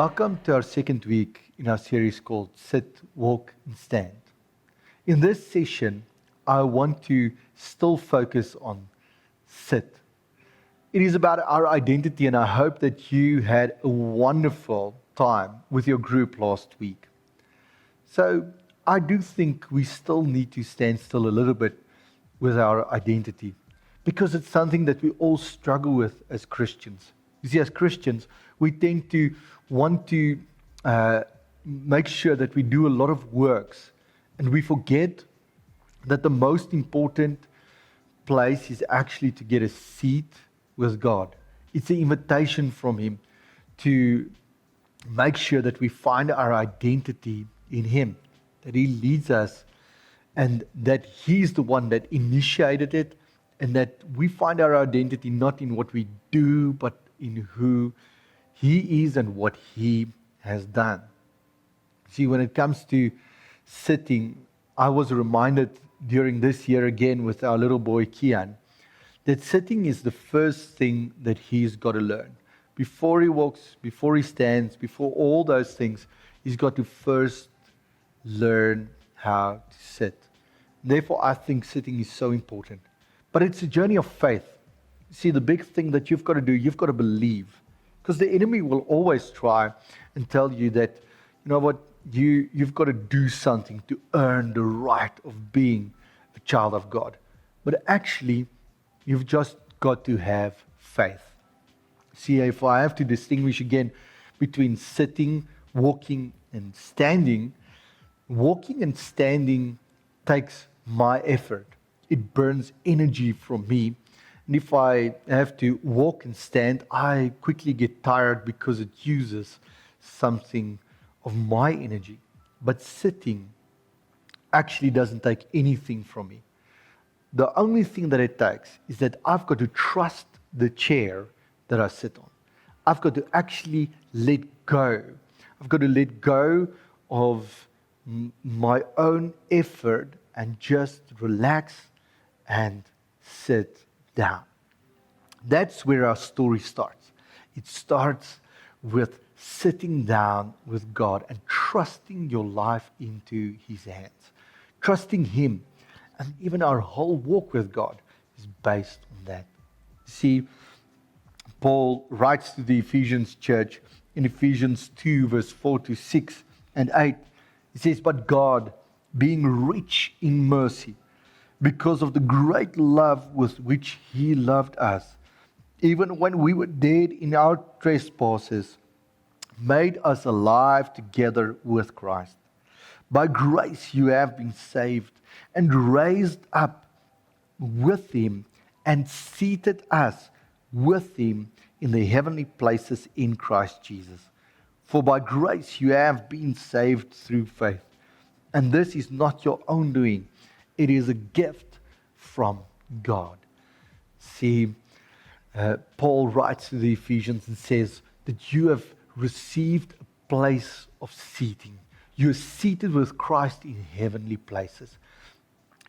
Welcome to our second week in our series called Sit, Walk, and Stand. In this session, I want to still focus on sit. It is about our identity, and I hope that you had a wonderful time with your group last week. So I do think we still need to stand still a little bit with our identity, because it's something that we all struggle with as Christians. You see, as Christians, we tend to want to make sure that we do a lot of works, and we forget that the most important place is actually to get a seat with God. It's an invitation from Him to make sure that we find our identity in Him, that He leads us, and that He's the one that initiated it, and that we find our identity not in what we do, but in who He is and what He has done. See, when it comes to sitting, I was reminded during this year again with our little boy Kian, that sitting is the first thing that he's got to learn. Before he walks, before he stands, before all those things, he's got to first learn how to sit. Therefore, I think sitting is so important. But it's a journey of faith. See, the big thing that you've got to do, you've got to believe. Because the enemy will always try and tell you that, you know what, you've got to do something to earn the right of being a child of God. But actually, you've just got to have faith. See, if I have to distinguish again between sitting, walking, and standing, walking and standing takes my effort. It burns energy from me. And if I have to walk and stand, I quickly get tired because it uses something of my energy. But sitting actually doesn't take anything from me. The only thing that it takes is that I've got to trust the chair that I sit on. I've got to actually let go. I've got to let go of my own effort and just relax and sit down. That's where our story starts. It starts with sitting down with God and trusting your life into His hands. Trusting Him. And even our whole walk with God is based on that. See, Paul writes to the Ephesians church in Ephesians 2, verse 4 to 6 and 8. He says, "But God, being rich in mercy, because of the great love with which He loved us, even when we were dead in our trespasses, made us alive together with Christ. By grace you have been saved, and raised up with Him, and seated us with Him in the heavenly places in Christ Jesus. For by grace you have been saved through faith. And this is not your own doing. It is a gift from God." See, Paul writes to the Ephesians and says that you have received a place of seating. You're seated with Christ in heavenly places.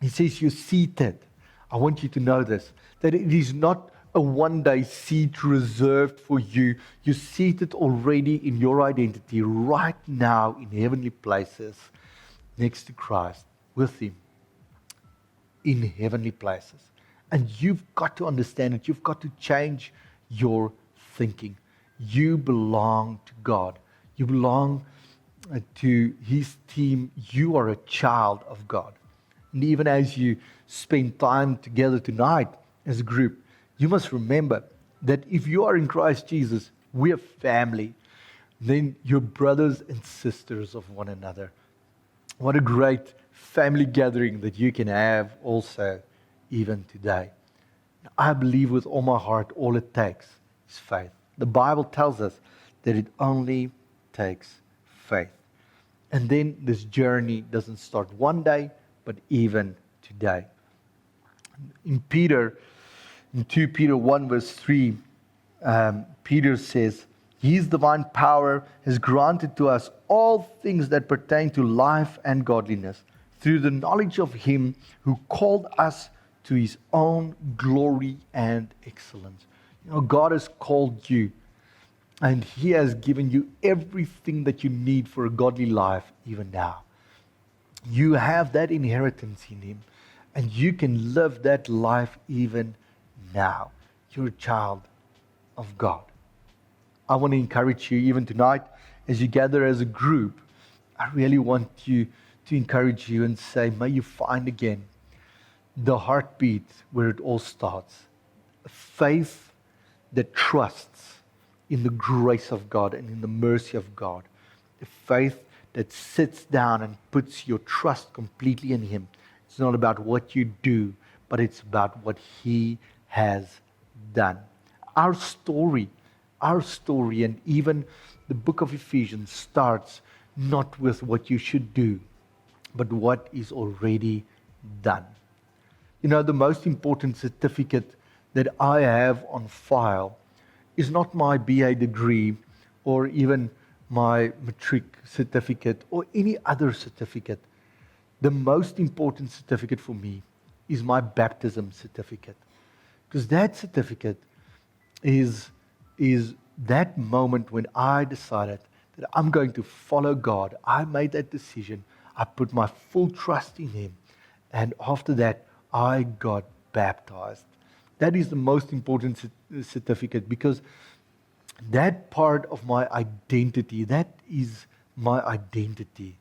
He says you're seated. I want you to know this, that it is not a one-day seat reserved for you. You're seated already in your identity right now in heavenly places, next to Christ, with Him, in heavenly places. And you've got to understand it. You've got to change your thinking. You belong to God. You belong to His team. You are a child of God. And even as you spend time together tonight as a group, you must remember that if you are in Christ Jesus, we are family. Then you're brothers and sisters of one another. What a great family gathering that you can have also even today. I believe with all my heart, all it takes is faith. The Bible tells us that it only takes faith. And then this journey doesn't start one day, but even today. In 2 Peter 1 verse 3, Peter says, "His divine power has granted to us all things that pertain to life and godliness, through the knowledge of Him who called us to His own glory and excellence." You know, God has called you And He has given you everything that you need for a godly life even now. You have that inheritance in Him, and you can live that life even now. You're a child of God. I want to encourage you even tonight as you gather as a group. I really want you to encourage you and say, may you find again the heartbeat where it all starts. A faith that trusts in the grace of God and in the mercy of God. A faith that sits down and puts your trust completely in Him. It's not about what you do, but it's about what He has done. Our story, and even the book of Ephesians starts not with what you should do, but what is already done. You know, the most important certificate that I have on file is not my BA degree or even my matric certificate or any other certificate. The most important certificate for me is my baptism certificate. Because that certificate is that moment when I decided that I'm going to follow God. I made that decision. I put my full trust in Him. And after that, I got baptized. That is the most important certificate because that part of my identity, that is my identity.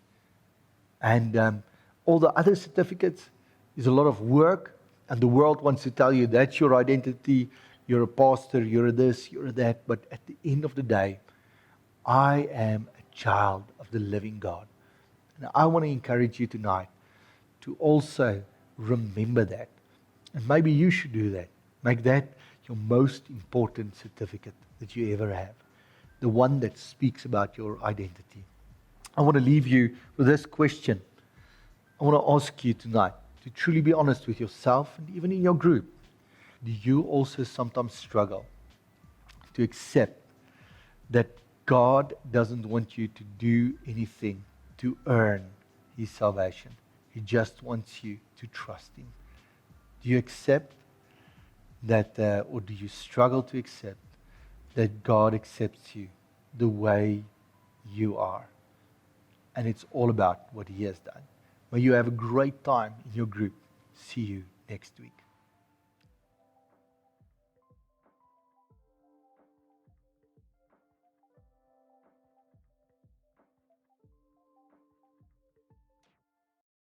And all the other certificates is a lot of work, and the world wants to tell you that's your identity, you're a pastor, you're this, you're that. But at the end of the day, I am a child of the living God. And I want to encourage you tonight to also remember that. And maybe you should do that. Make that your most important certificate that you ever have. The one that speaks about your identity. I want to leave you with this question. I want to ask you tonight to truly be honest with yourself and even in your group. Do you also sometimes struggle to accept that God doesn't want you to do anything to earn His salvation? He just wants you to trust Him. Do you accept that, or do you struggle to accept that God accepts you the way you are? And it's all about what He has done. May you have a great time in your group. See you next week.